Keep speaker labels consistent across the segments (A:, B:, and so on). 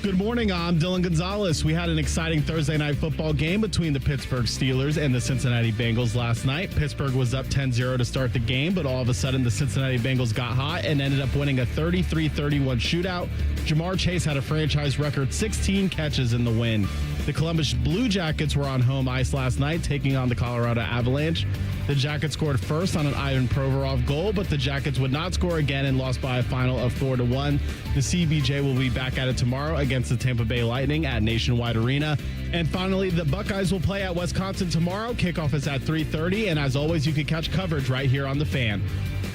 A: Good morning, I'm Dylan Gonzalez. We had an exciting Thursday night football game between the Pittsburgh Steelers and the Cincinnati Bengals last night. Pittsburgh was up 10-0 to start the game, but all of a sudden the Cincinnati Bengals got hot and ended up winning a 33-31 shootout. Jamar Chase had a franchise record 16 catches in the win. The Columbus Blue Jackets were on home ice last night, taking on the Colorado Avalanche. The Jackets scored first on an Ivan Provorov goal, but the Jackets would not score again and lost by a final of 4-1. The CBJ will be back at it tomorrow against the Tampa Bay Lightning at Nationwide Arena. And finally, the Buckeyes will play at Wisconsin tomorrow. Kickoff is at 3:30, and as always, you can catch coverage right here on The Fan.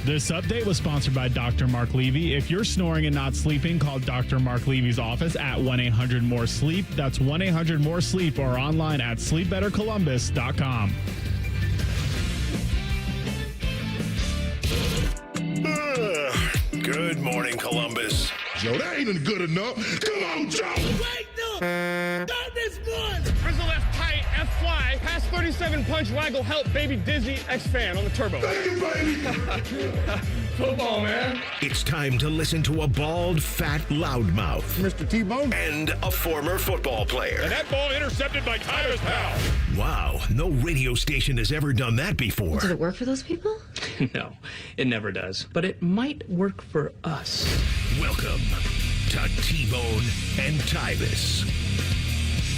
A: This update was sponsored by Dr. Mark Levy. If you're snoring and not sleeping, call Dr. Mark Levy's office at 1-800-MORE-SLEEP. That's 1-800-MORE-SLEEP or online at sleepbettercolumbus.com.
B: Good morning, Columbus.
C: Joe, that ain't good enough. Come on, Joe.
D: Wait, no. Not this one. Frizzle left tight, F fly, pass 37 punch, waggle, help, baby dizzy, X-fan on the turbo.
C: Thank you, baby.
D: Football, man.
B: It's time to listen to a bald, fat loudmouth
C: Mr. T-Bone.
B: and a former football player.
D: And that ball intercepted by Tyvis pal.
B: Wow, no radio station has ever done that before.
E: Did it work for those people?
F: No, it never does. But it might work for us.
B: Welcome to T-Bone and Tyvis.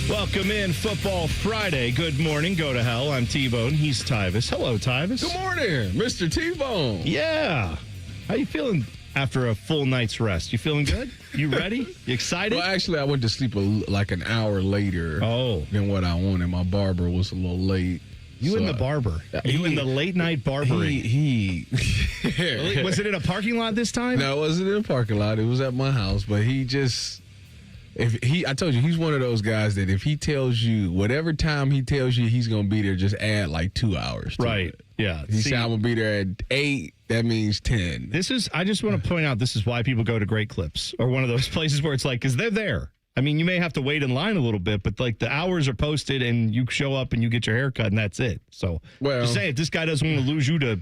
A: Welcome in Football Friday. Good morning. Go to hell. I'm T-Bone. He's Tyvis. Hello, Tyvis.
G: Good morning, Mr. T-Bone.
A: Yeah. How you feeling after a full night's rest? You feeling good? You ready? You excited?
G: Well, actually, I went to sleep like an hour later than what I wanted. My barber was a little late.
A: You and the barber. You in the late night barbering. Was it in a parking lot this time?
G: No, it wasn't in a parking lot. It was at my house. But he just, I told you, he's one of those guys that if he tells you, whatever time he tells you he's going to be there, just add like 2 hours to
A: Right.
G: it.
A: Yeah.
G: He said, I'm going to be there at 8. That means 10.
A: I just want to point out, this is why people go to Great Clips or one of those places where it's like, because they're there. I mean, you may have to wait in line a little bit, but like the hours are posted and you show up and you get your hair cut and that's it. So just saying, if this guy doesn't want to lose you to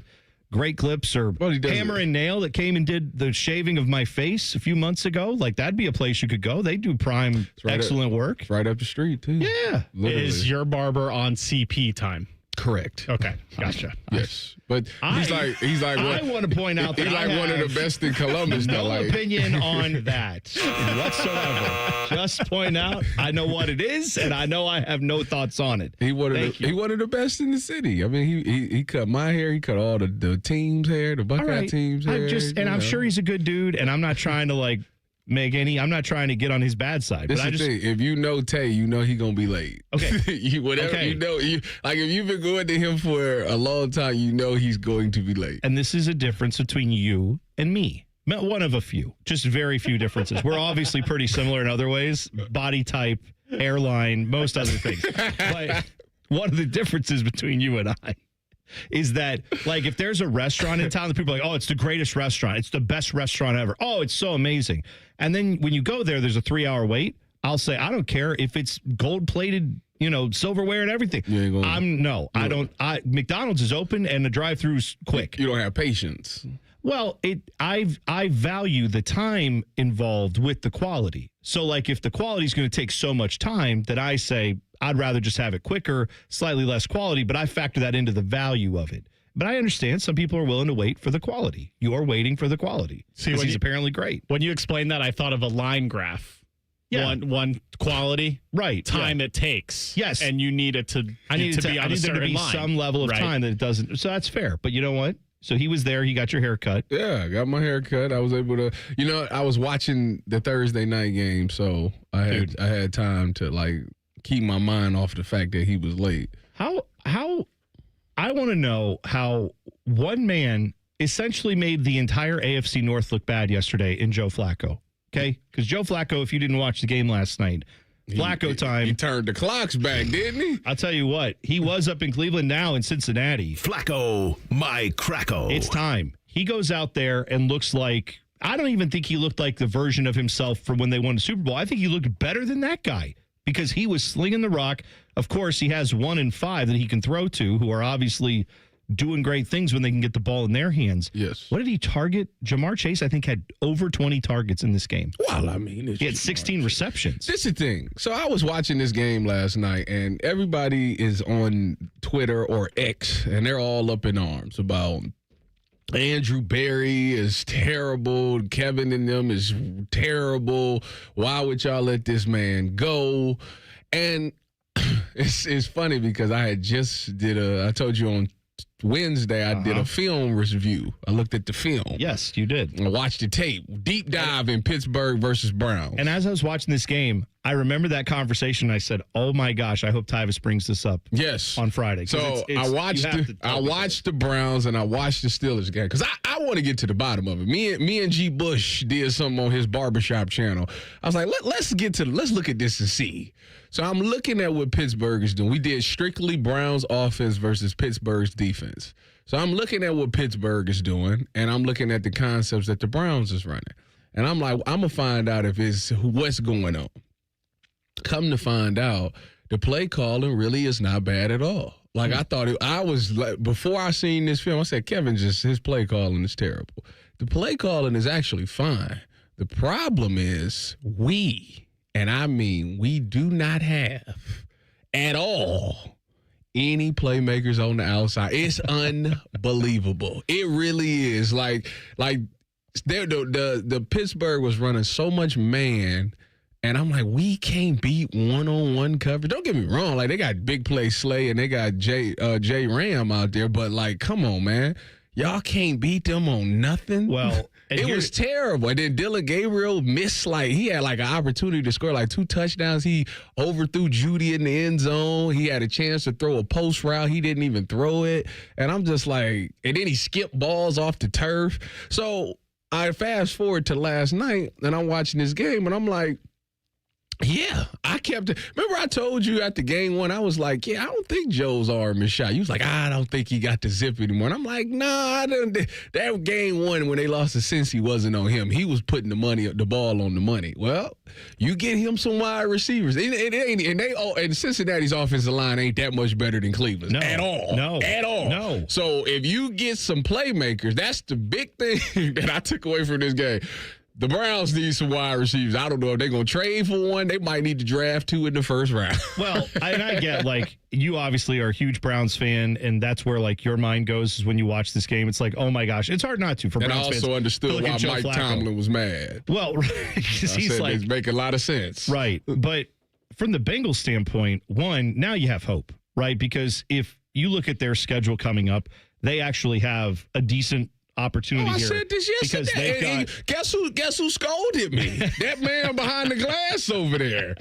A: Great Clips or Hammer and Nail that came and did the shaving of my face a few months ago, like that'd be a place you could go. They do prime, excellent work.
G: It's right up the street, too.
A: Yeah.
G: Literally.
A: Is your barber on CP time?
G: Correct.
A: Okay, gotcha.
G: Yes, but he's like.
A: I want to point out that
G: he's like one of the best in Columbus.
A: No opinion on that whatsoever. Just point out, I know what it is, and I know I have no thoughts on it.
G: He one of the best in the city. I mean, he cut my hair. He cut all the team's hair, the Buckeye team's hair.
A: I'm sure he's a good dude, and I'm not trying to I'm not trying to get on his bad side.
G: This is the thing. If you know Tay, you know he gonna be late.
A: Okay.
G: You know, if you've been going to him for a long time, you know he's going to be late.
A: And this is a difference between you and me. One of a few, just very few differences. We're obviously pretty similar in other ways, body type, hairline, most other things. But one of the differences between you and I is that, like, if there's a restaurant in town that people are like, oh, it's the greatest restaurant. It's the best restaurant ever. Oh, it's so amazing. And then when you go there, there's a 3-hour wait. I'll say, I don't care if it's gold-plated, silverware and everything. McDonald's is open and the drive-thru's quick.
G: You don't have patience.
A: Well, I value the time involved with the quality. So, like, if the quality is going to take so much time, that I say I'd rather just have it quicker, slightly less quality, but I factor that into the value of it. But I understand some people are willing to wait for the quality. You're waiting for the quality. See, he's apparently great.
H: When you explained that, I thought of a line graph. Yeah. One quality,
A: right?
H: Time it takes,
A: yes,
H: and you need it to. I need there to be
A: some level of time that it doesn't. So that's fair. But you know what? So he was there. He got your hair cut.
G: Yeah, I got my hair cut. I was able to. I was watching the Thursday night game, so I had time to keep my mind off the fact that he was late.
A: How I want to know how one man essentially made the entire AFC North look bad yesterday in Joe Flacco. Okay? Because Joe Flacco, if you didn't watch the game last night, Flacco time.
G: He turned the clocks back, didn't he?
A: I'll tell you what. He was up in Cleveland, now in Cincinnati.
B: Flacco, my Cracko.
A: It's time. He goes out there and looks like, I don't even think he looked like the version of himself from when they won the Super Bowl. I think he looked better than that guy because he was slinging the rock. Of course, he has 1 and 5 that he can throw to, who are obviously
E: doing great things when they can get the ball in their hands.
G: Yes.
E: What did he target? Jamar Chase, I think, had over 20 targets in this game.
G: Well, I mean,
E: he had 16 receptions.
G: This is the thing. So I was watching this game last night, and everybody is on Twitter or X, and they're all up in arms about Andrew Berry is terrible. Kevin and them is terrible. Why would y'all let this man go? And it's funny because I told you on Wednesday, I did a film review. I looked at the film.
E: Yes, you did.
G: I watched the tape. Deep dive in Pittsburgh versus Browns.
E: And as I was watching this game, I remember that conversation. And I said, "Oh my gosh, I hope Tyvis brings this up."
G: Yes,
E: on Friday.
G: So I watched the Browns and I watched the Steelers game because I want to get to the bottom of it. Me and G. Bush did something on his barbershop channel. I was like, let's look at this and see. So I'm looking at what Pittsburgh is doing. We did strictly Browns offense versus Pittsburgh's defense. So I'm looking at what Pittsburgh is doing, and I'm looking at the concepts that the Browns is running. And I'm like, I'm going to find out what's going on. Come to find out, the play calling really is not bad at all. Like, I thought before I seen this film, I said, his play calling is terrible. The play calling is actually fine. The problem is and I mean, we do not have at all any playmakers on the outside. It's unbelievable. It really is. Like the Pittsburgh was running so much man, and I'm like, we can't beat one-on-one coverage. Don't get me wrong. Like, they got big play Slay and they got Jay Ram out there, but like, come on, man. Y'all can't beat them on nothing.
E: Well,
G: it was terrible. And then Dylan Gabriel missed, he had an opportunity to score 2 touchdowns. He overthrew Judy in the end zone. He had a chance to throw a post route. He didn't even throw it. And I'm just like, and then he skipped balls off the turf. So I fast forward to last night and I'm watching this game and I'm like, yeah, I kept it. Remember I told you after game 1, I was like, I don't think Joe's arm is shot. You was like, I don't think he got the zip anymore. And I'm like, I don't. That game 1 when they lost to Cincy wasn't on him. He was putting the ball on the money. Well, you get him some wide receivers. And Cincinnati's offensive line ain't that much better than Cleveland's at all. At all.
E: No.
G: So if you get some playmakers, that's the big thing that I took away from this game. The Browns need some wide receivers. I don't know if they're going to trade for one. They might need to draft 2 in the first round.
E: Well, I get, you obviously are a huge Browns fan, and that's where, your mind goes is when you watch this game. It's like, oh, my gosh. It's hard not to for Browns fans.
G: And I also understood why Mike Tomlin was mad.
E: Well, right. He's
G: it makes a lot of sense.
E: Right. But from the Bengals standpoint, one, now you have hope, right? Because if you look at their schedule coming up, they actually have a decent opportunity here.
G: I said this yesterday. Guess who scolded me? That man behind the glass over there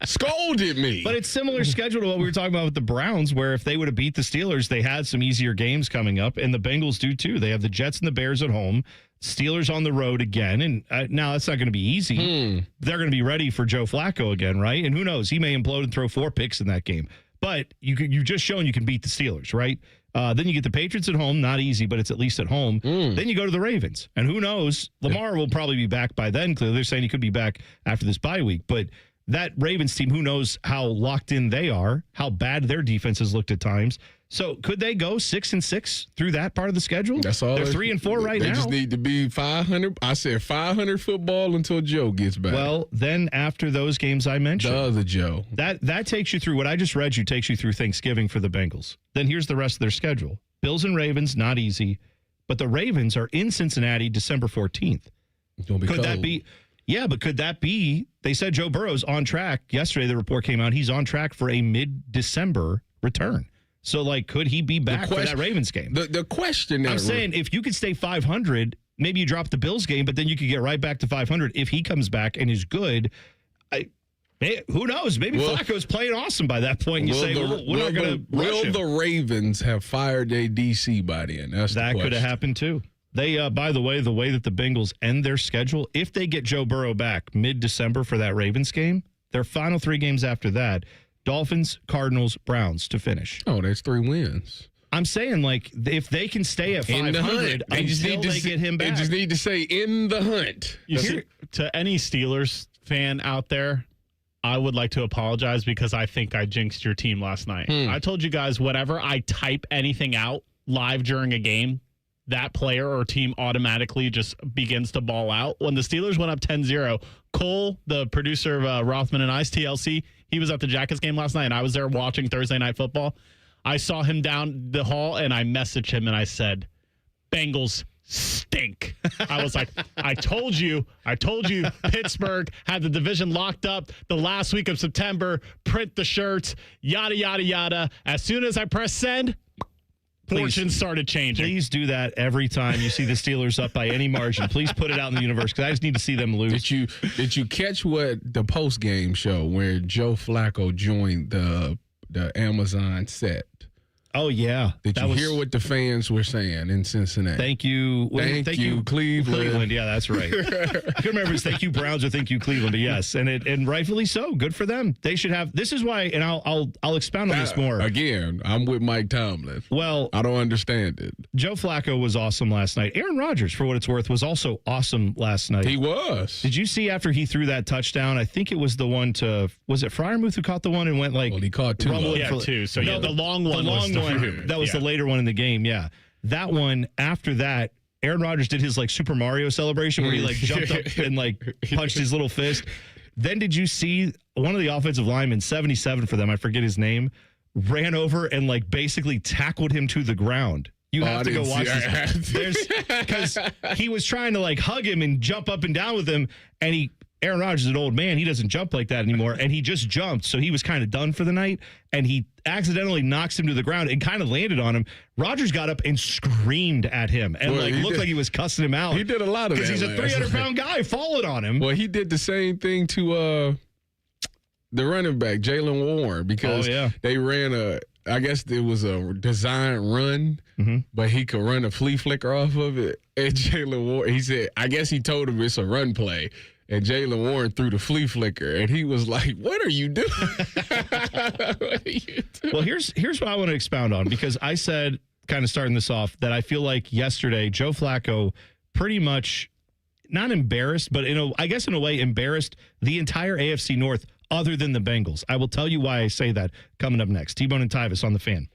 G: scolded me.
E: But it's similar schedule to what we were talking about with the Browns, where if they would have beat the Steelers, they had some easier games coming up, and the Bengals do too. They have the Jets and the Bears at home, Steelers on the road again, and now that's not going to be easy. They're going to be ready for Joe Flacco again, right? And who knows? He may implode and throw 4 picks in that game. But you've just shown you can beat the Steelers, right? Then you get the Patriots at home. Not easy, but it's at least at home. Then you go to the Ravens. And who knows? Lamar will probably be back by then. Clearly, they're saying he could be back after this bye week. But that Ravens team, who knows how locked in they are, how bad their defense has looked at times. So could they go 6-6 through that part of the schedule?
G: That's all.
E: They're 3-4 right now.
G: They just need to be 500. I said 500 football until Joe gets back.
E: Well, then after those games I mentioned,
G: the other Joe,
E: that takes you through what I just read. You takes you through Thanksgiving for the Bengals. Then here's the rest of their schedule: Bills and Ravens, not easy, but the Ravens are in Cincinnati December 14th.
G: Could
E: that be? Yeah, but could that be? They said Joe Burrow's on track. Yesterday, the report came out. He's on track for a mid-December return. So, could he be back for that Ravens game?
G: The question
E: I'm saying, if you could stay 500, maybe you drop the Bills game, but then you could get right back to 500 if he comes back and is good. Who knows? Maybe Flacco's playing awesome by that point. And you say, we're not going to rush him.
G: Will the Ravens have fired their DC by then?
E: That could have happened, too. They, by the way that the Bengals end their schedule, if they get Joe Burrow back mid-December for that Ravens game, their final 3 games after that, Dolphins, Cardinals, Browns to finish.
G: Oh, that's 3 wins.
E: I'm saying, if they can stay at 500 until they get him back.
G: They just need to say in the hunt.
H: To any Steelers fan out there, I would like to apologize because I think I jinxed your team last night. I told you guys whenever I type anything out, live during a game, that player or team automatically just begins to ball out. When the Steelers went up 10-0, Cole, the producer of Rothman and I's TLC, he was at the Jackets game last night, and I was there watching Thursday Night Football. I saw him down the hall, and I messaged him, and I said, Bengals stink. I was like, I told you, Pittsburgh had the division locked up the last week of September, print the shirts, yada, yada, yada. As soon as I press send, fortunes started changing.
E: Please do that every time you see the Steelers up by any margin. Please put it out in the universe because I just need to see them lose.
G: Did you catch what the post game show where Joe Flacco joined the Amazon set?
E: Oh, yeah.
G: Did you hear what the fans were saying in Cincinnati?
E: Thank you.
G: Thank you, Cleveland.
E: Yeah, that's right. I couldn't remember if it's thank you, Browns, or thank you, Cleveland. But yes, and rightfully so. Good for them. They should have. This is why, and I'll expound on this more.
G: Again, I'm with Mike Tomlin.
E: Well,
G: I don't understand it.
E: Joe Flacco was awesome last night. Aaron Rodgers, for what it's worth, was also awesome last night.
G: He was.
E: Did you see after he threw that touchdown? I think it was the one to, was it Freiermuth who caught the one and went like?
G: Well, he caught two.
H: Two. So the long one.
E: That was the later one in the game. Yeah, that one. After that, Aaron Rodgers did his like Super Mario celebration where he like jumped up and like punched his little fist. Then did you see one of the offensive linemen, 77 for them, I forget his name, ran over and like basically tackled him to the ground. You have to go watch this. Because he was trying to like hug him and jump up and down with him, and Aaron Rodgers is an old man. He doesn't jump like that anymore, and he just jumped, so he was kind of done for the night, and he accidentally knocks him to the ground and kind of landed on him. Rodgers got up and screamed at him and looked like he was cussing him out.
G: He did a lot of that.
E: Because he's a 300-pound guy falling on him.
G: Well, he did the same thing to the running back, Jalen Warren, because they ran I guess it was a design run, but he could run a flea flicker off of it. And Jalen Warren, he said, I guess he told him it's a run play. And Jalen Warren threw the flea flicker, and he was like, what are you doing?
E: Well, here's what I want to expound on, because I said, kind of starting this off, that I feel like yesterday Joe Flacco pretty much, not embarrassed, but I guess in a way embarrassed the entire AFC North other than the Bengals. I will tell you why I say that coming up next. T-Bone and Tyvis on the Fan.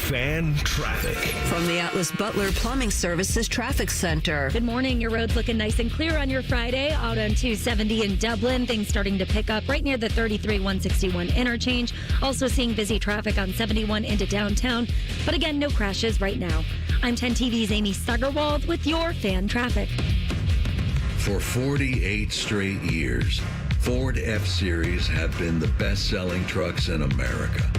B: Fan traffic.
I: From the Atlas Butler Plumbing Services Traffic Center.
J: Good morning. Your road's looking nice and clear on your Friday. Out on 270 in Dublin. Things starting to pick up right near the 33-161 interchange. Also seeing busy traffic on 71 into downtown. But again, no crashes right now. I'm 10 TV's Amy Steigerwald with your Fan traffic.
K: For 48 straight years, Ford F-Series have been the best-selling trucks in America.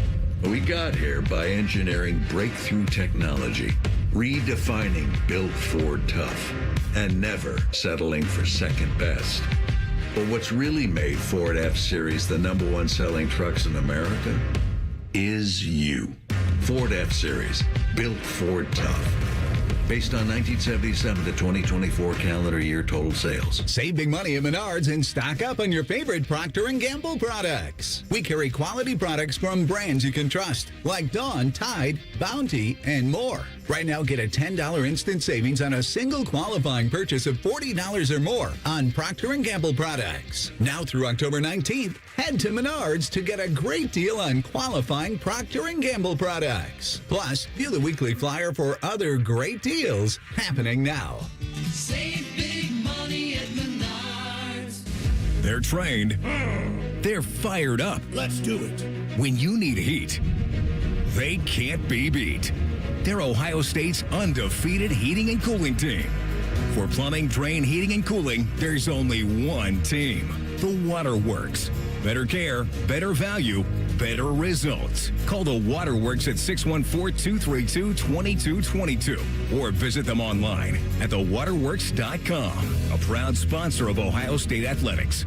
K: We got here by engineering breakthrough technology, redefining built Ford tough, and never settling for second best. But what's really made Ford F-Series the #1 selling trucks in America is you. Ford F-Series, built Ford tough. Based on 1977 to 2024 calendar year total sales.
L: Save big money at Menards and stock up on your favorite Procter & Gamble products. We carry quality products from brands you can trust, like Dawn, Tide, Bounty, and more. Right now, get a $10 instant savings on a single qualifying purchase of $40 or more on Procter & Gamble products. Now through October 19th, head to Menards to get a great deal on qualifying Procter & Gamble products. Plus, view the weekly flyer for other great deals happening now.
M: Save big money at Menards.
N: They're trained. They're fired up.
C: Let's do it.
N: When you need heat, they can't be beat. They're Ohio State's undefeated heating and cooling team. For plumbing, drain, heating, and cooling, there's only one team. The Waterworks. Better care, better value, better results. Call the Waterworks at 614-232-2222 or visit them online at thewaterworks.com. A proud sponsor of Ohio State Athletics.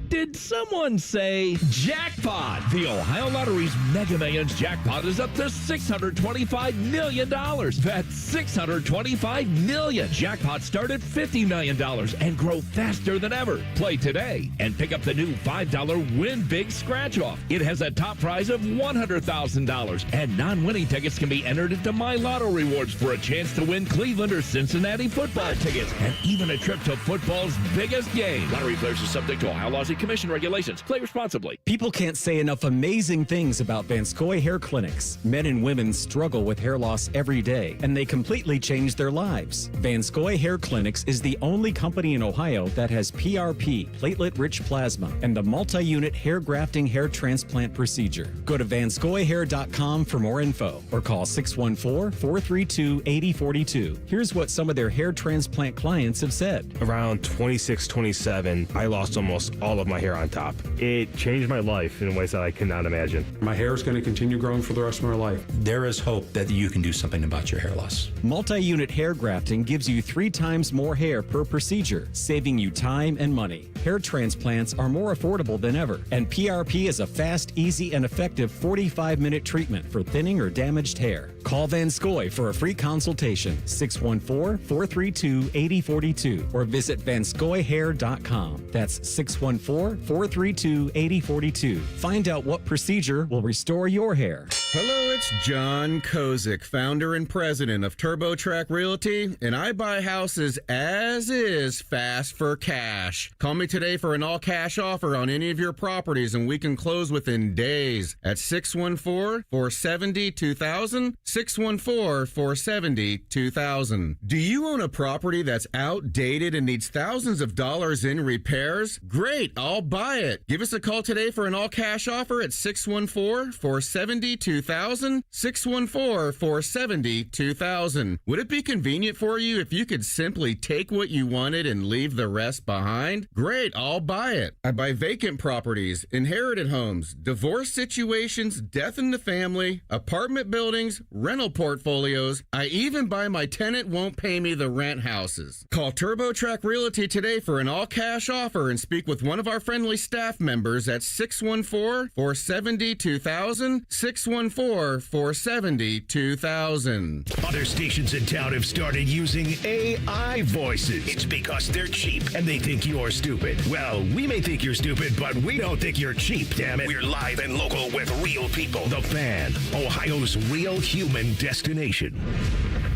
O: Did someone say jackpot? The Ohio Lottery's Mega Millions jackpot is up to $625 million. That's $625 million. Jackpots start at $50 million and grow faster than ever. Play today and pick up the new $5 Win Big Scratch Off. It has a top prize of $100,000, and non-winning tickets can be entered into My Lotto Rewards for a chance to win Cleveland or Cincinnati football tickets and even a trip to football's biggest game. Lottery players are subject to Ohio laws and and commission regulations. Play responsibly.
P: People can't say enough amazing things about Vanscoy Hair Clinics. Men and women struggle with hair loss every day, and they completely change their lives. Vanscoy Hair Clinics is the only company in Ohio that has PRP, platelet-rich plasma, and the multi-unit hair grafting hair transplant procedure. Go to vanscoyhair.com for more info or call 614-432-8042. Here's what some of their hair transplant clients have said.
Q: Around 26, 27, I lost almost all of my hair on top. It changed my life in ways that I cannot imagine.
R: My hair is going to continue growing for the rest of my life.
S: There is hope that you can do something about your hair loss.
P: Multi-unit hair grafting gives you 3 times more hair per procedure, saving you time and money. Hair transplants are more affordable than ever, and PRP is a fast, easy, and effective 45-minute treatment for thinning or damaged hair. Call Vanscoy for a free consultation, 614-432-8042, or visit vanscoyhair.com. That's 614-432-8042. Find out what procedure will restore your hair.
T: Hello, it's John Kozik, founder and president of TurboTrack Realty, and I buy houses as is fast for cash. Call me today for an all-cash offer on any of your properties, and we can close within days at 614-470-2000, 614-470-2000. Do you own a property that's outdated and needs thousands of dollars in repairs? Great, I'll buy it. Give us a call today for an all-cash offer at 614-470-2000, 614-470-2000. Would it be convenient for you if you could simply take what you wanted and leave the rest behind? Great, I'll buy it. I buy vacant properties, inherited homes, divorce situations, death in the family, apartment buildings, rental portfolios. I even buy my tenant won't pay me the rent houses. Call TurboTrack Realty today for an all-cash offer and speak with one of our friendly staff members at 614-470-2000, 614-470-2000.
B: Other stations in town have started using AI voices. It's because they're cheap and they think you're stupid. Well, we may think you're stupid, but we don't think you're cheap, damn it. We're live and local with real people. The Fan, Ohio's real human destination.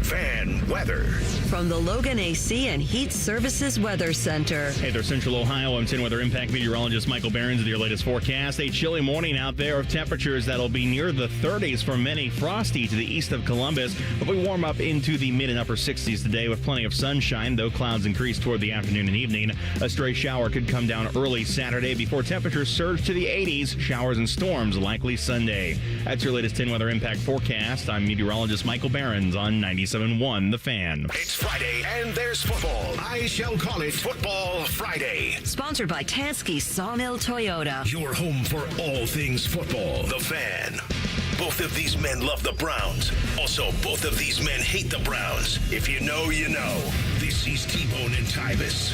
B: Fan weather.
I: From the Logan AC and Heat Services Weather Center.
H: Hey there, Central Ohio. I'm 10 Weather Impact meteorologist Michael Behrens with your latest forecast. A chilly morning out there of temperatures that'll be near the 30s for many. Frosty to the east of Columbus, but we warm up into the mid and upper 60s today with plenty of sunshine, though clouds increase toward the afternoon and evening. A stray shower could come down early Saturday before temperatures surge to the 80s. Showers and storms likely Sunday. That's your latest 10 Weather Impact forecast. I'm meteorologist Michael Behrens on 97.1 The Fan.
B: It's Friday and there's football. I shall call it Football Friday.
I: Sponsored by Tansky Sawmill Toyota.
B: Your home for all things football. The Fan. Both of these men love the Browns. Also, both of these men hate the Browns. If you know, you know. This is T-Bone and Tyvis.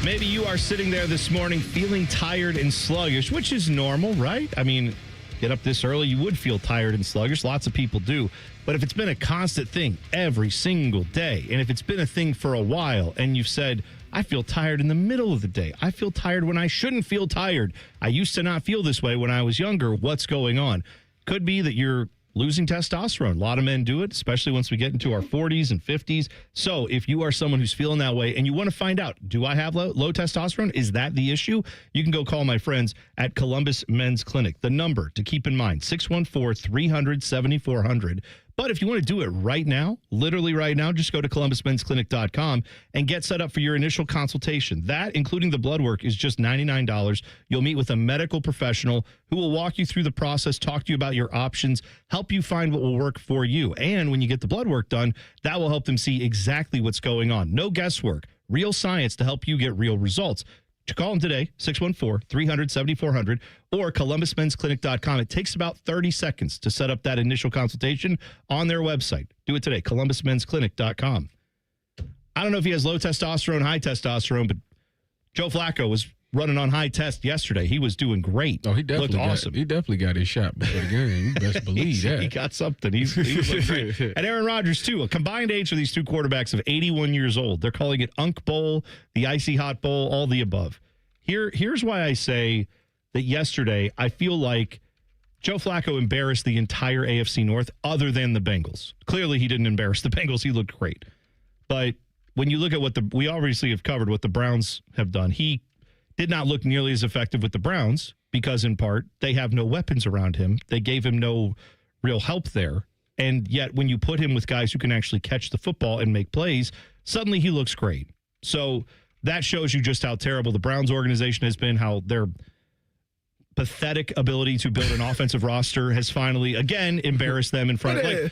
E: Maybe you are sitting there this morning feeling tired and sluggish, which is normal, right? I mean, get up this early, you would feel tired and sluggish. Lots of people do. But if it's been a constant thing every single day, and if it's been a thing for a while, and you've said, I feel tired in the middle of the day. I feel tired when I shouldn't feel tired. I used to not feel this way when I was younger. What's going on? Could be that you're losing testosterone. A lot of men do it, especially once we get into our 40s and 50s. So if you are someone who's feeling that way and you want to find out, do I have low testosterone? Is that the issue? You can go call my friends at Columbus Men's Clinic. The number to keep in mind, 614-300-7400. But if you want to do it right now, literally right now, just go to columbusmensclinic.com and get set up for your initial consultation. That, including the blood work, is just $99. You'll meet with a medical professional who will walk you through the process, talk to you about your options, help you find what will work for you. And when you get the blood work done, that will help them see exactly what's going on. No guesswork, real science to help you get real results. To call them today, 614-300-7400 or columbusmensclinic.com. It takes about 30 seconds to set up that initial consultation on their website. Do it today, columbusmensclinic.com. I don't know if he has low testosterone, high testosterone, but Joe Flacco was running on high test yesterday. He was doing great.
G: Oh, he definitely
E: looked awesome.
G: He definitely got his shot before the game. You best believe that.
E: He got something. He was looking great. And Aaron Rodgers, too. A combined age for these two quarterbacks of 81 years old. They're calling it Unk Bowl, the Icy Hot Bowl, all the above. Here's why I say that yesterday I feel like Joe Flacco embarrassed the entire AFC North other than the Bengals. Clearly, he didn't embarrass the Bengals. He looked great. But when you look at we obviously have covered what the Browns have done. He did not look nearly as effective with the Browns because, in part, they have no weapons around him. They gave him no real help there. And yet, when you put him with guys who can actually catch the football and make plays, suddenly he looks great. So that shows you just how terrible the Browns organization has been, how their pathetic ability to build an offensive roster has finally, again, embarrassed them in front of, like,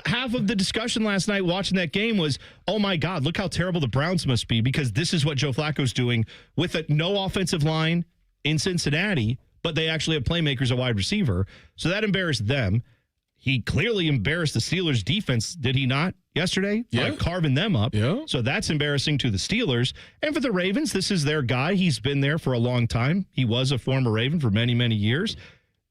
E: half of the discussion last night watching that game was, oh my God, look how terrible the Browns must be, because this is what Joe Flacco's doing with no offensive line in Cincinnati, but they actually have playmakers at wide receiver. So that embarrassed them. He clearly embarrassed the Steelers' defense, did he not, yesterday?
G: Yeah.
E: By carving them up.
G: Yeah.
E: So that's embarrassing to the Steelers. And for the Ravens, this is their guy. He's been there for a long time. He was a former Raven for many, many years.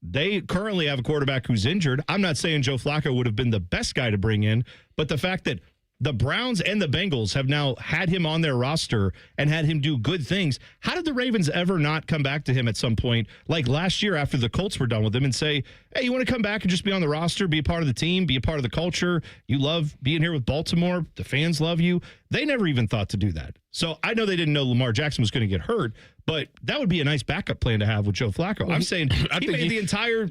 E: They currently have a quarterback who's injured. I'm not saying Joe Flacco would have been the best guy to bring in, but the fact that the Browns and the Bengals have now had him on their roster and had him do good things. How did the Ravens ever not come back to him at some point, like last year after the Colts were done with him, and say, hey, you want to come back and just be on the roster, be a part of the team, be a part of the culture? You love being here with Baltimore. The fans love you. They never even thought to do that. So I know they didn't know Lamar Jackson was going to get hurt, but that would be a nice backup plan to have with Joe Flacco. I'm saying he made the entire...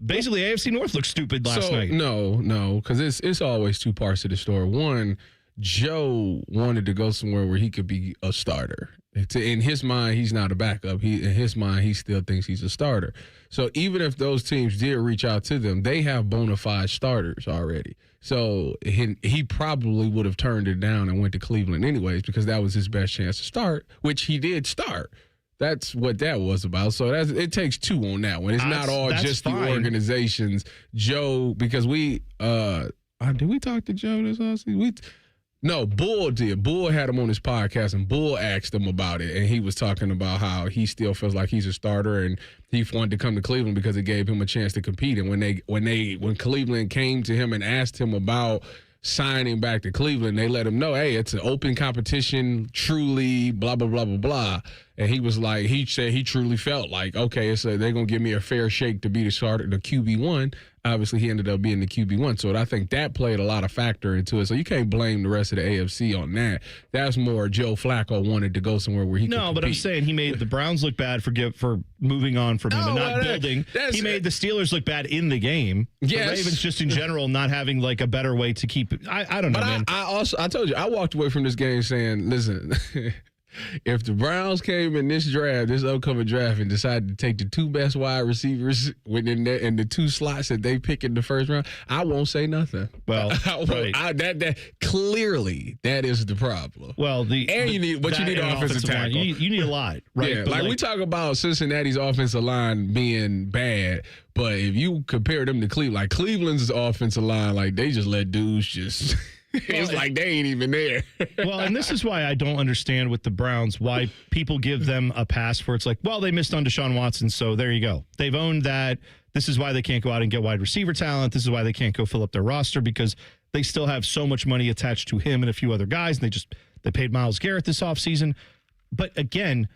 E: Basically, AFC North looked stupid last night.
G: No, because it's always two parts to the story. One, Joe wanted to go somewhere where he could be a starter. In his mind, he's not a backup. In his mind, he still thinks he's a starter. So even if those teams did reach out to them, they have bona fide starters already. So he probably would have turned it down and went to Cleveland anyways, because that was his best chance to start, which he did start. That's what that was about. So it takes two on that one. It's not all just fine. The organizations. Joe, because did we talk to Joe this offseason? No, Bull did. Bull had him on his podcast, and Bull asked him about it, and he was talking about how he still feels like he's a starter, and he wanted to come to Cleveland because it gave him a chance to compete. And when Cleveland came to him and asked him about signing back to Cleveland, they let him know, hey, it's an open competition, truly, blah, blah, blah, blah, blah. And he was like, he said he truly felt like, okay, they're going to give me a fair shake to be the starter, the QB1. Obviously, he ended up being the QB1. So I think that played a lot of factor into it. So you can't blame the rest of the AFC on that. That's more Joe Flacco wanted to go somewhere where he could compete.
E: But I'm saying he made the Browns look bad for moving on from him and not building. He made the Steelers look bad in the game.
G: Yes.
E: The Ravens just in general not having like a better way to keep it. I don't know, man.
G: I told you, I walked away from this game saying, listen, if the Browns came in this upcoming draft, and decided to take the two best wide receivers within in the two slots that they pick in the first round, I won't say nothing.
E: Well, right.
G: That clearly that is the problem.
E: Well,
G: you need an offensive tackle.
E: You need a lot, right?
G: Yeah, like we talk about Cincinnati's offensive line being bad, but if you compare them to Cleveland, like Cleveland's offensive line, like they just let dudes just. It's like they ain't even there.
E: Well, and this is why I don't understand with the Browns why people give them a pass for it's like, well, they missed on Deshaun Watson, so there you go. They've owned that. This is why they can't go out and get wide receiver talent. This is why they can't go fill up their roster, because they still have so much money attached to him and a few other guys, and they paid Myles Garrett this offseason. But again,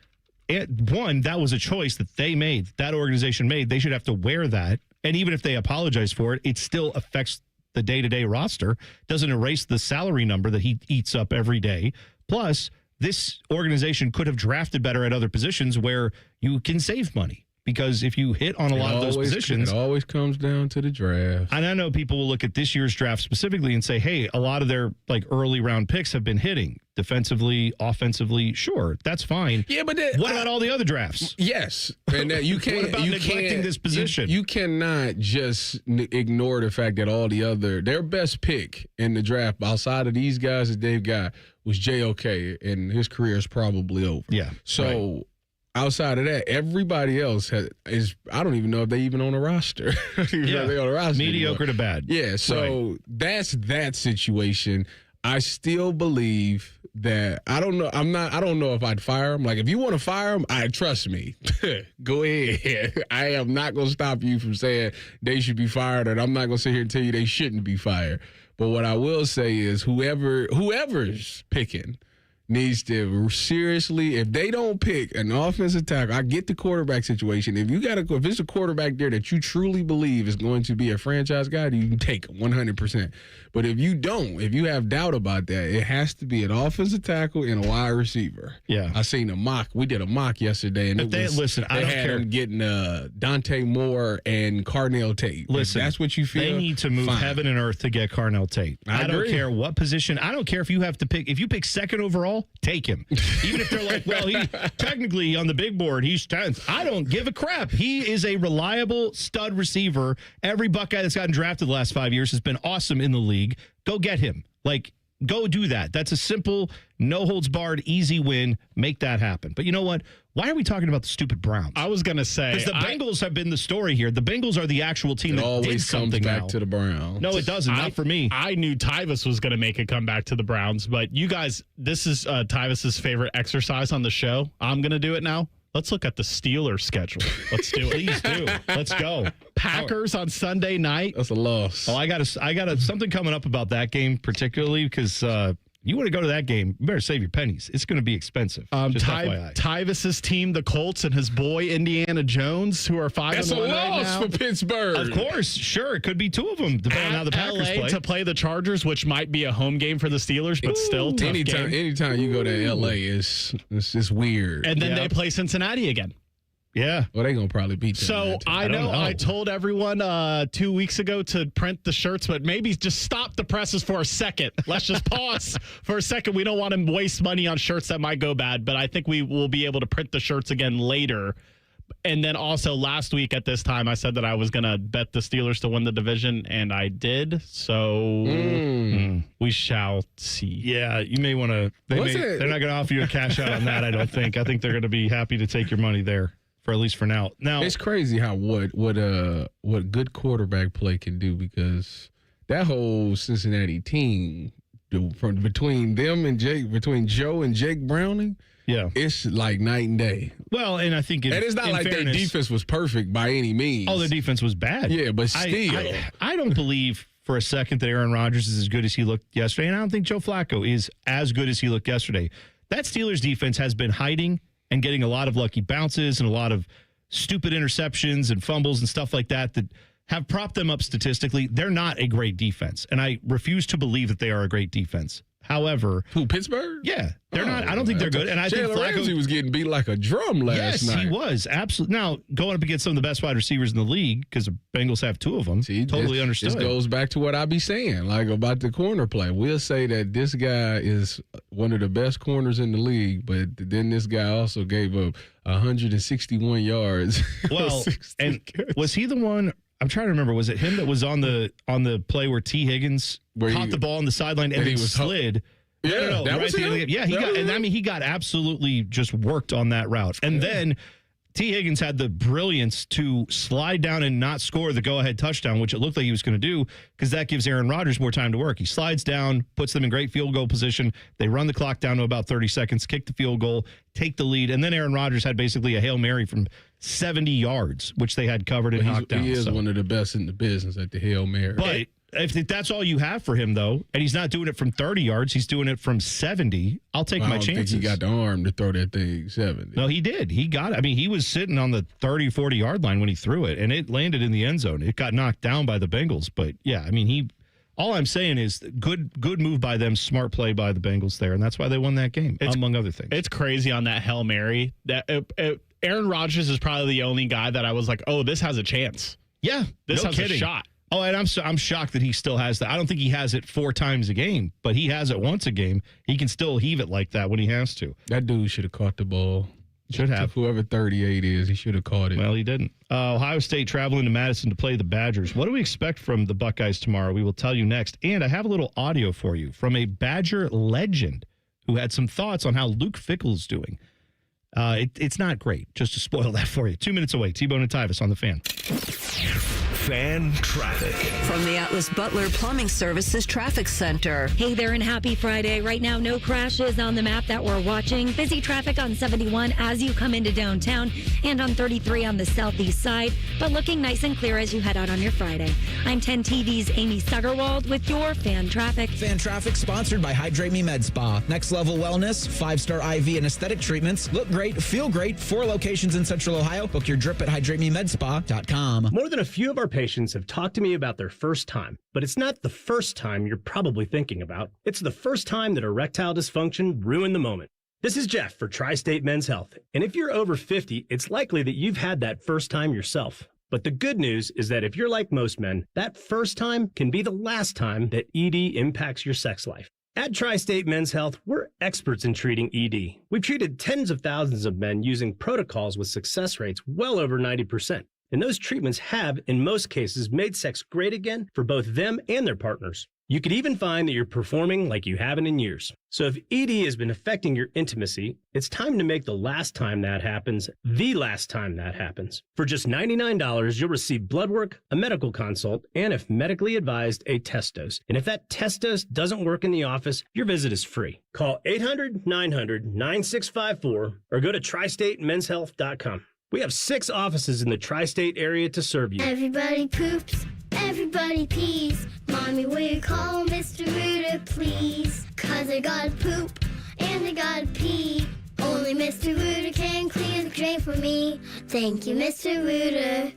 E: that was a choice that they made, that organization made. They should have to wear that. And even if they apologize for it, it still affects the day-to-day roster, doesn't erase the salary number that he eats up every day. Plus, this organization could have drafted better at other positions where you can save money. Because if you hit on a lot of those positions...
G: It always comes down to the draft.
E: And I know people will look at this year's draft specifically and say, hey, a lot of their early round picks have been hitting. Defensively, offensively, sure, that's fine.
G: Yeah, but
E: what about all the other drafts?
G: Yes. And that you can't...
E: What about neglecting this position?
G: You cannot just ignore the fact that their best pick in the draft outside of these guys that they've got was JOK, and his career is probably over.
E: Yeah.
G: So...
E: Right.
G: Outside of that, everybody else is. I don't even know if they even on a roster. They on a roster
E: mediocre to bad.
G: Yeah, so that's that situation. I still believe that I don't know. I don't know if I'd fire him. Like, if you want to fire him, trust me. Go ahead. I am not going to stop you from saying they should be fired, and I'm not going to sit here and tell you they shouldn't be fired. But what I will say is, whoever's picking, needs to seriously, if they don't pick an offensive tackle, I get the quarterback situation. If it's a quarterback there that you truly believe is going to be a franchise guy, you can take 100%. But if you don't, if you have doubt about that, it has to be an offensive tackle and a wide receiver.
E: Yeah.
G: I seen a mock. We did a mock yesterday, and
E: I don't care.
G: Them getting Dante Moore and Carnell Tate.
E: Listen,
G: if that's what you feel.
E: They need to move heaven and earth to get Carnell Tate. I don't care what position. I don't care if you have to pick. If you pick second overall, take him. Even if they're like, well, he technically on the big board, he's 10th. I don't give a crap. He is a reliable stud receiver. Every Buckeye that's gotten drafted the last 5 years has been awesome in the league. Go get him. Go do that. That's a simple, no holds barred, easy win. Make that happen. But you know what? Why are we talking about the stupid Browns?
H: I was going to say.
E: Because the Bengals have been the story here. The Bengals are the actual team that
G: always
E: did something
G: comes back to the Browns.
E: No, it doesn't. Not for me.
H: I knew Tyvis was going to make a comeback to the Browns, but you guys, this is Tyvis's favorite exercise on the show. I'm going to do it now. Let's look at the Steelers schedule. Let's do it.
E: Please do. Let's go.
H: Packers on Sunday night.
G: That's a loss.
E: Oh, I got something coming up about that game particularly because you want to go to that game, you better save your pennies. It's going to be expensive.
H: Tyvis's team, the Colts, and his boy Indiana Jones, who are 5-1
G: That's a
H: right
G: loss
H: now.
G: for Pittsburgh.
E: Of course, sure, it could be two of them depending on how the Packers
H: LA
E: play.
H: to play the Chargers, which might be a home game for the Steelers, but still tough game.
G: Anytime you go to LA, it's just weird.
H: And then they play Cincinnati again.
E: Yeah.
G: Well, they're going to probably beat them.
H: So I know I told everyone 2 weeks ago to print the shirts, but maybe just stop the presses for a second. Let's just pause for a second. We don't want to waste money on shirts that might go bad, but I think we will be able to print the shirts again later. And then also last week at this time, I said that I was going to bet the Steelers to win the division, and I did. So we shall see.
E: Yeah, you may want to. They're not going to offer you a cash out on that, I don't think. I think they're going to be happy to take your money there. For at least for now. Now
G: it's crazy how what good quarterback play can do because that whole Cincinnati team between Joe and Jake Browning, it's like night and day.
E: Well, and I think
G: and it's not like their defense was perfect by any means.
E: Oh, their defense was bad.
G: Yeah, but still,
E: I don't believe for a second that Aaron Rodgers is as good as he looked yesterday, and I don't think Joe Flacco is as good as he looked yesterday. That Steelers defense has been hiding and getting a lot of lucky bounces and a lot of stupid interceptions and fumbles and stuff like that have propped them up statistically. They're not a great defense, and I refuse to believe that they are a great defense. However,
G: Pittsburgh?
E: Yeah, they're not. I don't think they're good. And I think
G: Jalen Ramsey was getting beat like a drum last night.
E: Yes, he was absolutely. Now going up against some of the best wide receivers in the league because the Bengals have two of them. Totally understood.
G: This goes back to what I be saying, like about the corner play. We'll say that this guy is one of the best corners in the league, but then this guy also gave up 161 yards.
E: Well, and was he the one? I'm trying to remember. Was it him that was on the play where T. Higgins caught the ball on the sideline and then slid?
G: Yeah, that was him.
E: Yeah, he got absolutely just worked on that route. And then T. Higgins had the brilliance to slide down and not score the go-ahead touchdown, which it looked like he was going to do because that gives Aaron Rodgers more time to work. He slides down, puts them in great field goal position. They run the clock down to about 30 seconds, kick the field goal, take the lead, and then Aaron Rodgers had basically a Hail Mary from 70 yards, which they had covered and knocked down.
G: He is one of the best in the business at the Hail Mary.
E: But if that's all you have for him, though, and he's not doing it from 30 yards, he's doing it from 70, I'll take my chances.
G: I don't think he got the arm to throw that thing 70.
E: No, he did. He got it. I mean, he was sitting on the 30, 40-yard line when he threw it, and it landed in the end zone. It got knocked down by the Bengals. But, yeah, I mean, all I'm saying is good move by them, smart play by the Bengals there, and that's why they won that game, among other things.
H: It's crazy on that Hail Mary. That Aaron Rodgers is probably the only guy that I was like, oh, this has a chance.
E: Yeah,
H: this has a shot.
E: Oh, and I'm shocked that he still has that. I don't think he has it 4 times a game, but he has it once a game. He can still heave it like that when he has to.
G: That dude should have caught the ball.
E: Should have.
G: Whoever 38 is, he should have caught it.
E: Well, he didn't. Ohio State traveling to Madison to play the Badgers. What do we expect from the Buckeyes tomorrow? We will tell you next. And I have a little audio for you from a Badger legend who had some thoughts on how Luke Fickell's doing. It's not great, just to spoil that for you. 2 minutes away. T-Bone and Tyvis on the Fan.
B: Fan Traffic.
I: From the Atlas Butler Plumbing Services Traffic Center.
J: Hey there and happy Friday. Right now, no crashes on the map that we're watching. Busy traffic on 71 as you come into downtown and on 33 on the southeast side, but looking nice and clear as you head out on your Friday. I'm 10 TV's Amy Stuggerwald with your Fan Traffic.
U: Fan Traffic sponsored by Hydrate Me Med Spa. Next level wellness, 5-star IV and aesthetic treatments. Look great, feel great. 4 locations in Central Ohio. Book your drip at hydratememedspa.com.
V: More than a few of our patients have talked to me about their first time, but it's not the first time you're probably thinking about. It's the first time that erectile dysfunction ruined the moment. This is Jeff for Tri-State Men's Health, and if you're over 50, it's likely that you've had that first time yourself. But the good news is that if you're like most men, that first time can be the last time that ED impacts your sex life. At Tri-State Men's Health, we're experts in treating ED. We've treated tens of thousands of men using protocols with success rates well over 90%. And those treatments have, in most cases, made sex great again for both them and their partners. You could even find that you're performing like you haven't in years. So if ED has been affecting your intimacy, it's time to make the last time that happens the last time that happens. For just $99, you'll receive blood work, a medical consult, and if medically advised, a test dose. And if that test dose doesn't work in the office, your visit is free. Call 800-900-9654 or go to tristatemenshealth.com. We have 6 offices in the tri-state area to serve you.
W: Everybody poops, everybody pees. Mommy, will you call Mr. Rooter, please? 'Cause I gotta poop and I gotta pee. Only Mr. Rooter can clear the drain for me. Thank you, Mr. Rooter.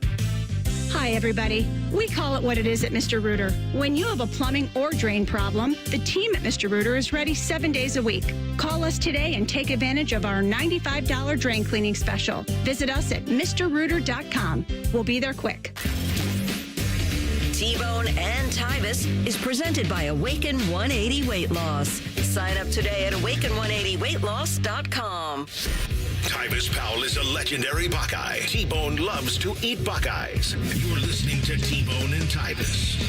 X: Hi, everybody. We call it what it is at Mr. Rooter. When you have a plumbing or drain problem, the team at Mr. Rooter is ready 7 days a week. Call us today and take advantage of our $95 drain cleaning special. Visit us at MrRooter.com. We'll be there quick.
I: T-Bone and Tyvis is presented by Awaken 180 Weight Loss. Sign up today at awaken180weightloss.com.
B: Tyvis Powell is a legendary Buckeye. T-Bone loves to eat Buckeyes. You're listening to T-Bone and Tyvis.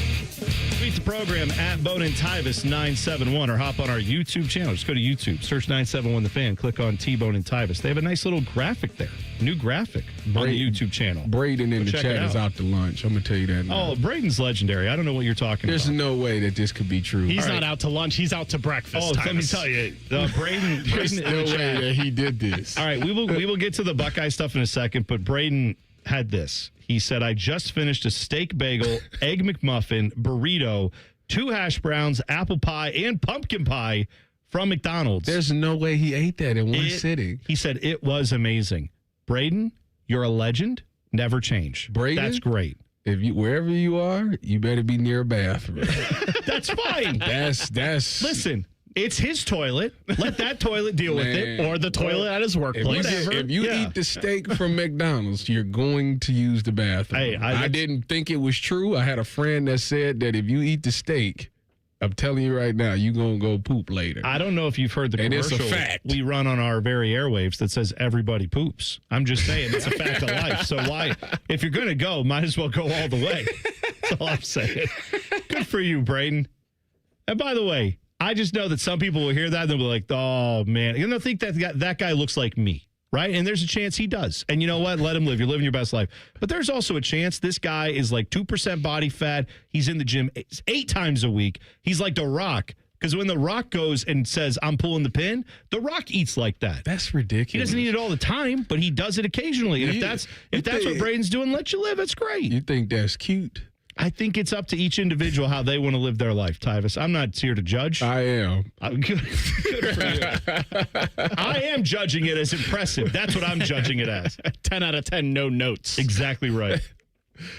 E: Tweet the program at Bone and Tyvis 971 or hop on our YouTube channel. Just go to YouTube, search 971 The Fan, click on T-Bone and Tyvis. They have a nice little graphic there, new graphic on the YouTube channel.
G: Braden in the chat is out to lunch. I'm going to tell you that now.
E: Oh, Braden's legendary. I don't know what you're talking
G: There's
E: about.
G: no way that this could be true.
H: He's not out to lunch. He's out to breakfast.
E: Oh, let me tell you. Braden
G: There's
E: in
G: no
E: the
G: way
E: chat.
G: that he did this.
E: All right, we will get to the Buckeye stuff in a second, but Braden had this. He said, I just finished a steak bagel, egg McMuffin, burrito, 2 hash browns, apple pie, and pumpkin pie from McDonald's.
G: There's no way he ate that in one sitting.
E: He said it was amazing. Braden, you're a legend. Never change.
G: Braden?
E: That's great.
G: If you wherever you are, you better be near a bathroom.
E: That's fine.
G: That's
E: Listen. It's his toilet. Let that toilet deal with it.
H: Or the toilet at his workplace.
G: If you eat the steak from McDonald's, you're going to use the bathroom.
E: Hey,
G: I didn't think it was true. I had a friend that said that if you eat the steak, I'm telling you right now, you're going to go poop later.
E: I don't know if you've heard the
G: And
E: commercial
G: it's a fact.
E: we run on our very airwaves that says everybody poops. I'm just saying it's a fact of life. So why, if you're going to go, might as well go all the way. That's all I'm saying. Good for you, Braden. And by the way, I just know that some people will hear that and they'll be like, oh, man. And they'll think that guy looks like me, right? And there's a chance he does. And you know what? Let him live. You're living your best life. But there's also a chance this guy is like 2% body fat. He's in the gym 8 times a week. He's like The Rock. Because when The Rock goes and says, I'm pulling the pin, The Rock eats like that.
G: That's ridiculous.
E: He doesn't eat it all the time, but he does it occasionally. And if that's what Braden's doing, let you live. It's great.
G: You think that's cute?
E: I think it's up to each individual how they want to live their life, Tyvis. I'm not here to judge.
G: I am.
E: Good for you. I am judging it as impressive. That's what I'm judging it as.
H: 10 out of 10, no notes.
E: Exactly right.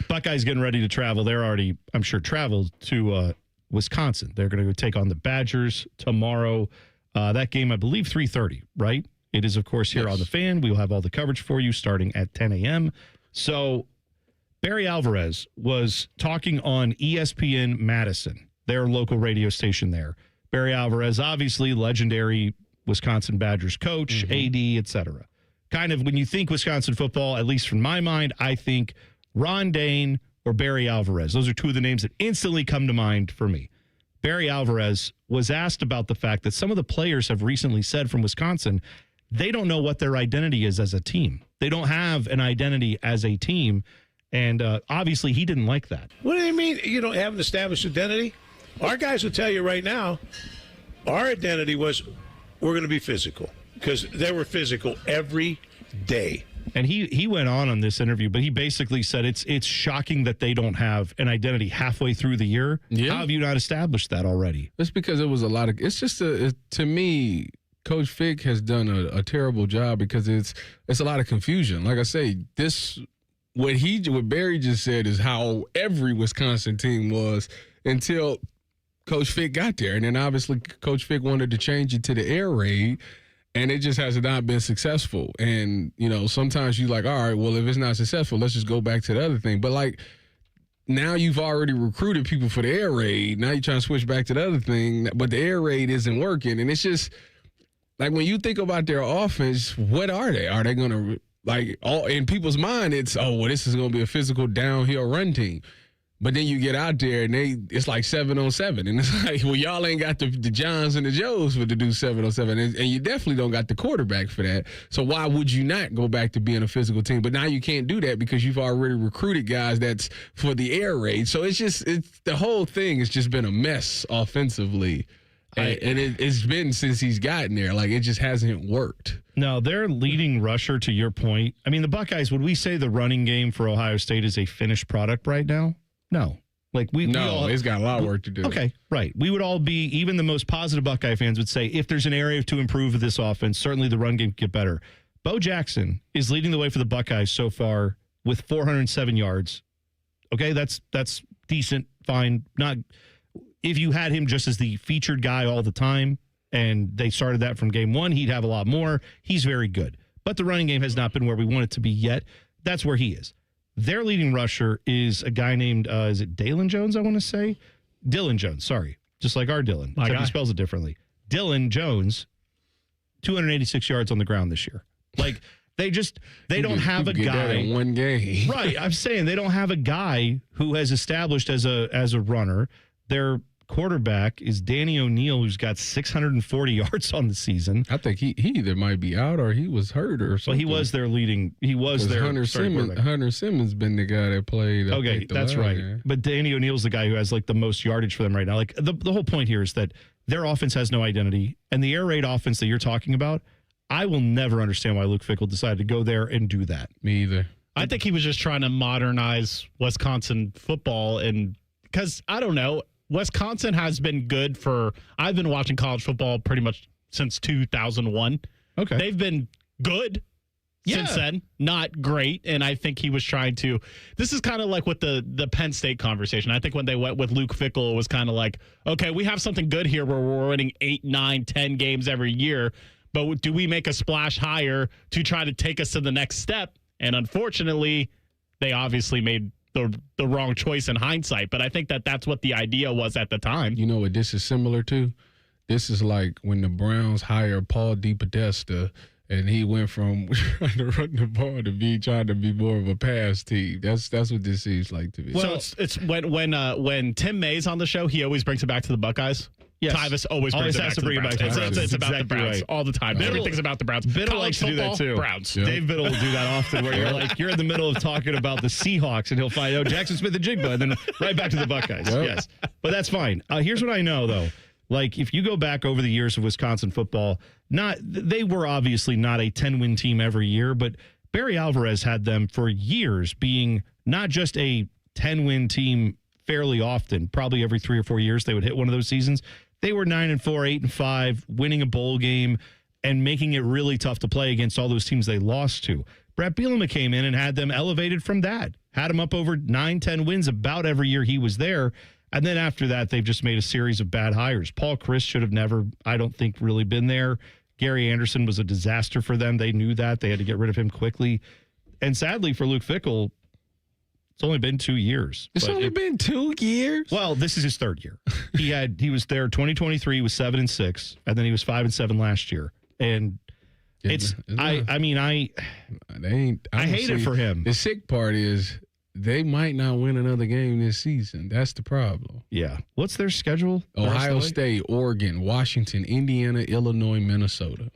E: Buckeyes getting ready to travel. They're already, I'm sure, traveled to Wisconsin. They're going to go take on the Badgers tomorrow. That game, I believe, 3:30, right? It is, of course, here on The Fan. We'll have all the coverage for you starting at 10 a.m. So Barry Alvarez was talking on ESPN Madison, their local radio station there. Barry Alvarez, obviously legendary Wisconsin Badgers coach, AD, etc. Kind of when you think Wisconsin football, at least from my mind, I think Ron Dane or Barry Alvarez. Those are two of the names that instantly come to mind for me. Barry Alvarez was asked about the fact that some of the players have recently said from Wisconsin, they don't know what their identity is as a team. They don't have an identity as a team. And obviously he didn't like that.
A: What do they mean you don't have an established identity? Our guys will tell you right now, our identity was we're going to be physical because they were physical every day.
E: And he went on this interview, but he basically said it's shocking that they don't have an identity halfway through the year.
G: Yeah.
E: How have you not established that already?
G: It's because it was a lot of. It's just to me, Coach Fick has done a terrible job because it's a lot of confusion. Like I say, what Barry just said is how every Wisconsin team was until Coach Fick got there, and then obviously Coach Fick wanted to change it to the air raid. And it just has not been successful. And, sometimes you're like, all right, well, if it's not successful, let's just go back to the other thing. But, like, now you've already recruited people for the air raid. Now you're trying to switch back to the other thing. But the air raid isn't working. And it's just, like, when you think about their offense, what are they? Are they going to, like, in people's mind, it's, this is going to be a physical downhill run team. But then you get out there and it's like 7-on-7. And it's like, well, y'all ain't got the Johns and the Joes for to do 7-on-7. And you definitely don't got the quarterback for that. So why would you not go back to being a physical team? But now you can't do that because you've already recruited guys that's for the air raid. So it's the whole thing has just been a mess offensively. And it's been since he's gotten there. Like, it just hasn't worked.
E: No, their leading rusher, to your point, I mean, the Buckeyes, would we say the running game for Ohio State is a finished product right now? No.
G: It's got a lot of work to do.
E: Okay, right. We would all be, even the most positive Buckeye fans would say, if there's an area to improve with this offense, certainly the run game could get better. Bo Jackson is leading the way for the Buckeyes so far with 407 yards. Okay, that's decent, fine. Not if you had him just as the featured guy all the time, and they started that from game one, he'd have a lot more. He's very good. But the running game has not been where we want it to be yet. That's where he is. Their leading rusher is a guy named, is it Dalen Jones, I want to say? Dylan Jones, sorry. Just like our Dylan, except he spells it differently. Dylan Jones, 286 yards on the ground this year. Like, they don't have a guy.
G: In one game.
E: Right, I'm saying they don't have a guy who has established as a runner. Their quarterback is Danny O'Neal, who's got 640 yards on the season.
G: I think he either might be out or he was hurt or something.
E: Well, he was their leading. He was their
G: Hunter Simmons been the guy that played.
E: Okay, that's right. Game. But Danny O'Neal's the guy who has like the most yardage for them right now. Like the whole point here is that their offense has no identity, and the air raid offense that you're talking about, I will never understand why Luke Fickell decided to go there and do that.
G: Me either.
H: I think he was just trying to modernize Wisconsin football, and because I don't know. Wisconsin has been good I've been watching college football pretty much since 2001.
E: Okay.
H: They've been good since then, not great. And I think he was trying to, this is kind of like with the Penn State conversation. I think when they went with Luke Fickell, it was kind of like, okay, we have something good here where we're winning 8, 9, 10 games every year, but do we make a splash higher to try to take us to the next step? And unfortunately, they obviously made the wrong choice in hindsight, but I think that's what the idea was at the time.
G: You know what this is similar to? This is like when the Browns hired Paul DePodesta and he went from trying to run the ball to trying to be more of a pass team. That's what this seems like to me.
H: Well, it's when Tim May's on the show, he always brings it back to the Buckeyes.
E: Yes.
H: Tyvis always brings it back to the Browns. It's about the Browns all the time. Everything's about the Browns.
E: Biddle likes to do that too.
H: Browns.
E: Yep. Dave Biddle will do that often where you're in the middle of talking about the Seahawks and he'll find Jackson Smith and Jigba and then right back to the Buckeyes. Yep. Yes. But that's fine. Here's what I know though. Like if you go back over the years of Wisconsin football, they were obviously not a 10-win team every year, but Barry Alvarez had them for years being not just a 10-win team fairly often, probably every 3 or 4 years they would hit one of those seasons. They were 9-4, 8-5, winning a bowl game and making it really tough to play against all those teams they lost to. Brett Bielema came in and had them elevated from that, had them up over 9-10 wins about every year he was there. And then after that, they've just made a series of bad hires. Paul Chryst should have never, I don't think, really been there. Gary Anderson was a disaster for them. They knew that. They had to get rid of him quickly. And sadly for Luke Fickell, it's only been 2 years.
G: It's only been 2 years?
E: Well, this is his third year. He was there 2023, he was 7-6, and then he was 5-7 last year. And I hate it for him.
G: The sick part is they might not win another game this season. That's the problem.
E: Yeah. What's their schedule?
G: Ohio State, Oregon, Washington, Indiana, Illinois, Minnesota.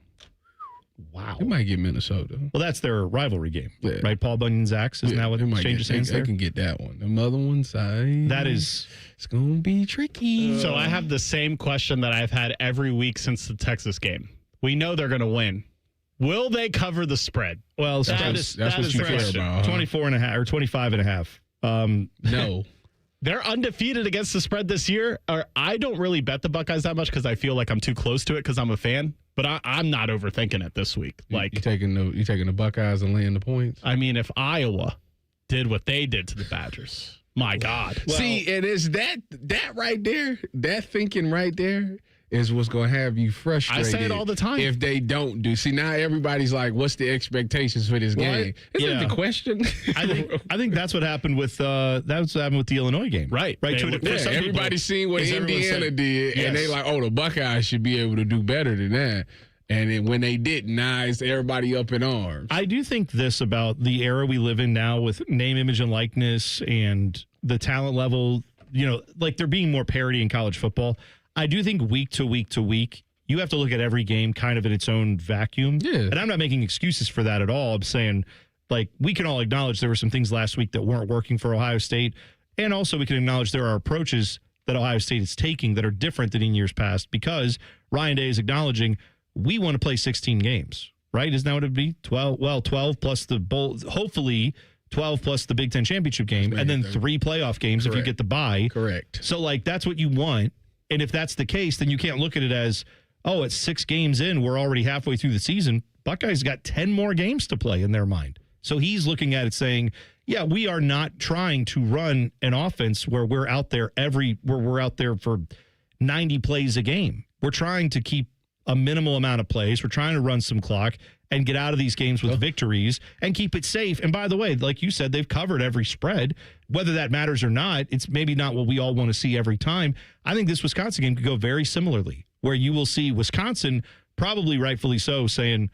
E: Wow.
G: It might get Minnesota.
E: Well, that's their rivalry game, right? Paul Bunyan's Axe. Isn't that what changes hands
G: They
E: there?
G: can get that one. The other one side.
E: That is...
G: It's going to be tricky.
H: So I have the same question that I've had every week since the Texas game. We know they're going to win. Will they cover the spread?
E: Well,
G: that's what you care about.
E: 24 and a half or 25 and a half.
G: No.
H: They're undefeated against the spread this year. I don't really bet the Buckeyes that much because I feel like I'm too close to it because I'm a fan. But I'm not overthinking it this week.
G: You taking the Buckeyes and laying the points?
H: I mean, if Iowa did what they did to the Badgers, my God.
G: Well, see, and it's that right there, that thinking right there is what's going to have you frustrated.
H: I say it all the time.
G: If they don't do. See, now everybody's like, what's the expectations for this game? Isn't that the question?
E: I think that's what happened with the Illinois game.
H: Right.
G: Everybody's seen what Indiana did, and they like, oh, the Buckeyes should be able to do better than that. And then when they didn't, it's everybody up in arms.
E: I do think this about the era we live in now with name, image, and likeness and the talent level, like there being more parity in college football. I do think week to week to week, you have to look at every game kind of in its own vacuum.
G: Yeah.
E: And I'm not making excuses for that at all. I'm saying, like, we can all acknowledge there were some things last week that weren't working for Ohio State. And also we can acknowledge there are approaches that Ohio State is taking that are different than in years past because Ryan Day is acknowledging we want to play 16 games, right? Isn't that what it would be? 12 plus the bowl, hopefully 12 plus the Big Ten championship game, and then 3 playoff games if you get the bye.
G: Correct.
E: So, like, that's what you want. And if that's the case, then you can't look at it as, oh, it's 6 games in, we're already halfway through the season. Buckeyes got 10 more games to play in their mind. So he's looking at it saying, yeah, we are not trying to run an offense where we're out there for 90 plays a game. We're trying to keep a minimal amount of plays. We're trying to run some clock and get out of these games with victories and keep it safe. And by the way, like you said, they've covered every spread. Whether that matters or not, it's maybe not what we all want to see every time. I think this Wisconsin game could go very similarly, where you will see Wisconsin, probably rightfully so, saying,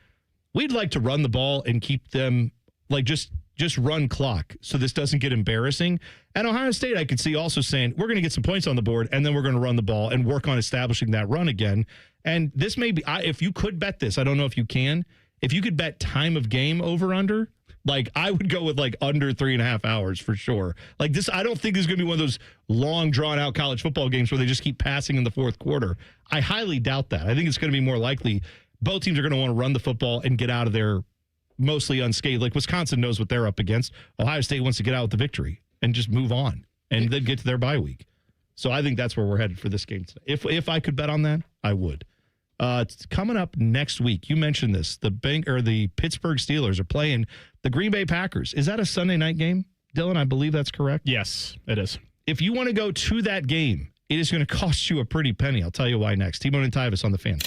E: we'd like to run the ball and keep them, like, just run clock so this doesn't get embarrassing. And Ohio State, I could see also saying, we're going to get some points on the board, and then we're going to run the ball and work on establishing that run again. And this may be, if you could bet this, I don't know if you can, if you could bet time of game over under, like I would go with like under 3.5 hours for sure. Like this, I don't think this is going to be one of those long drawn out college football games where they just keep passing in the fourth quarter. I highly doubt that. I think it's going to be more likely both teams are going to want to run the football and get out of there mostly unscathed. Like Wisconsin knows what they're up against. Ohio State wants to get out with the victory and just move on and then get to their bye week. So I think that's where we're headed for this game today. If I could bet on that, I would. It's coming up next week. You mentioned this. The Pittsburgh Steelers are playing the Green Bay Packers. Is that a Sunday night game, Dylan? I believe that's correct.
H: Yes, it is.
E: If you want to go to that game, it is going to cost you a pretty penny. I'll tell you why next. T-Bone and Tyvis on the Fan.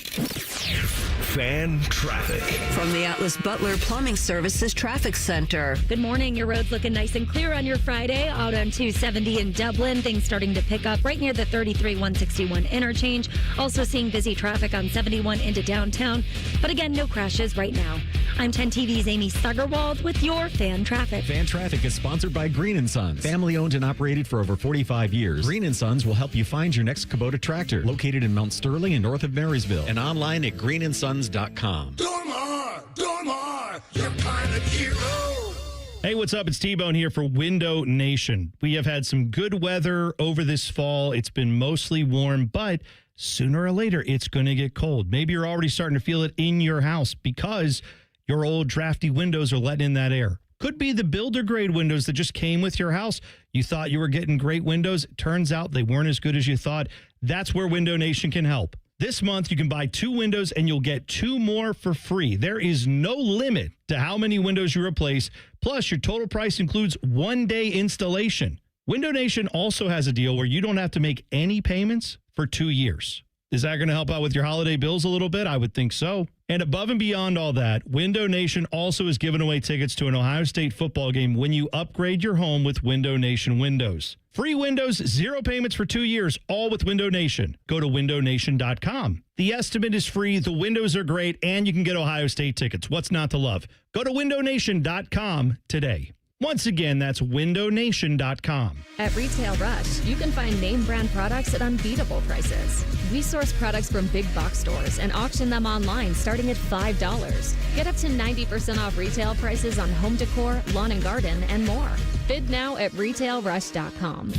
B: Fan traffic.
I: From the Atlas Butler Plumbing Services Traffic Center.
J: Good morning. Your road's looking nice and clear on your Friday. Out on 270 in Dublin. Things starting to pick up right near the 33-161 interchange. Also seeing busy traffic on 71 into downtown. But again, no crashes right now. I'm 10 TV's Amy Stuggerwald with your Fan Traffic.
P: Fan Traffic is sponsored by Green & Sons. Family owned and operated for over 45 years. Green & Sons will help you find your next Kubota tractor. Located in Mount Sterling and north of Marysville. And online at greenandsons.com.
C: Dormar, you're kind of hero.
E: Hey, what's up? It's T-Bone here for Window Nation. We have had some good weather over this fall. It's been mostly warm, but sooner or later, it's going to get cold. Maybe you're already starting to feel it in your house because your old drafty windows are letting in that air. Could be the builder grade windows that just came with your house. You thought you were getting great windows. It turns out they weren't as good as you thought. That's where Window Nation can help. This month, you can buy 2 windows and you'll get 2 more for free. There is no limit to how many windows you replace. Plus, your total price includes 1-day installation. Window Nation also has a deal where you don't have to make any payments for 2 years. Is that going to help out with your holiday bills a little bit? I would think so. And above and beyond all that, Window Nation also is giving away tickets to an Ohio State football game when you upgrade your home with Window Nation windows. Free windows, 0 payments for 2 years, all with Window Nation. Go to windownation.com. The estimate is free, the windows are great, and you can get Ohio State tickets. What's not to love? Go to windownation.com today. Once again, that's windownation.com.
D: At Retail Rush, you can find name brand products at unbeatable prices. We source products from big box stores and auction them online starting at $5. Get up to 90% off retail prices on home decor, lawn and garden, and more. Bid now at retailrush.com.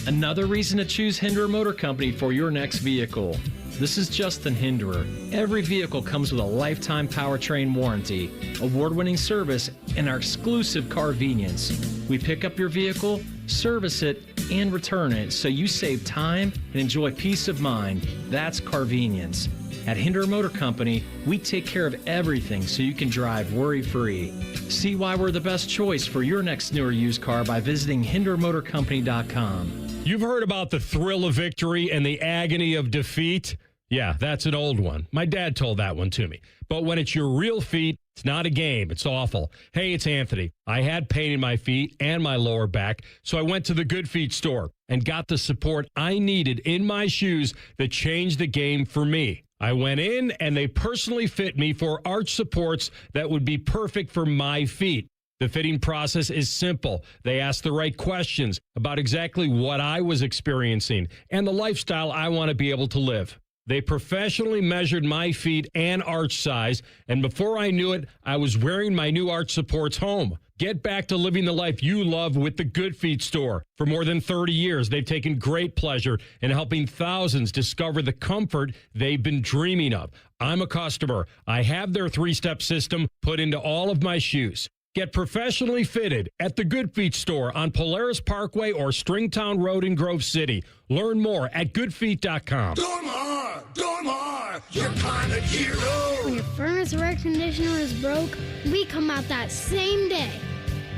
F: Another reason to choose Hinderer Motor Company for your next vehicle. This is Justin Hinderer. Every vehicle comes with a lifetime powertrain warranty, award-winning service, and our exclusive Carvenience. We pick up your vehicle, service it, and return it so you save time and enjoy peace of mind. That's Carvenience. At Hinderer Motor Company, we take care of everything so you can drive worry-free. See why we're the best choice for your next new or used car by visiting hinderermotorcompany.com.
K: You've heard about the thrill of victory and the agony of defeat. Yeah, that's an old one. My dad told that one to me. But when it's your real feet, it's not a game. It's awful. Hey, it's Anthony. I had pain in my feet and my lower back, so I went to the Good Feet store and got the support I needed in my shoes that changed the game for me. I went in and they personally fit me for arch supports that would be perfect for my feet. The fitting process is simple. They ask the right questions about exactly what I was experiencing and the lifestyle I want to be able to live. They professionally measured my feet and arch size, and before I knew it, I was wearing my new arch supports home. Get back to living the life you love with the Good Feet store. For more than 30 years, they've taken great pleasure in helping thousands discover the comfort they've been dreaming of. I'm a customer. I have their 3-step system put into all of my shoes. Get professionally fitted at the Good Feet store on Polaris Parkway or Stringtown Road in Grove City. Learn more at goodfeet.com.
C: Dormar, your kind of hero.
W: When your furnace or air conditioner is broke, we come out that same day.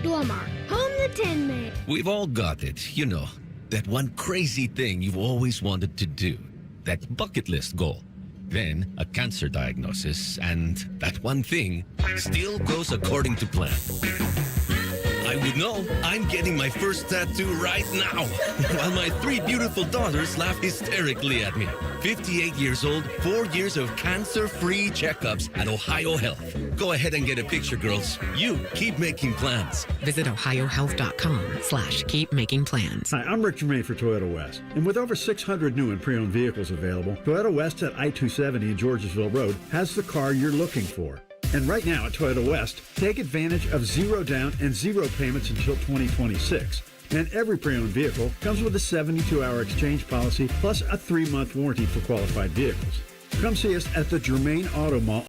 W: Dormar, home the Tin Man.
L: We've all got it, you know, that one crazy thing you've always wanted to do, that bucket list goal. Then a cancer diagnosis, and that one thing still goes according to plan. I would know. I'm getting my first tattoo right now, while my 3 beautiful daughters laugh hysterically at me. 58 years old, 4 years of cancer-free checkups at Ohio Health. Go ahead and get a picture, girls. You keep making plans.
Y: Visit ohiohealth.com/keepmakingplans.
Z: Hi, I'm Rick Germain for Toyota West. And with over 600 new and pre-owned vehicles available, Toyota West at I-270 and Georgesville Road has the car you're looking for. And right now at Toyota West, take advantage of 0 down and 0 payments until 2026. And every pre-owned vehicle comes with a 72-hour exchange policy plus a 3-month warranty for qualified vehicles. Come see us at the Germain Auto Mall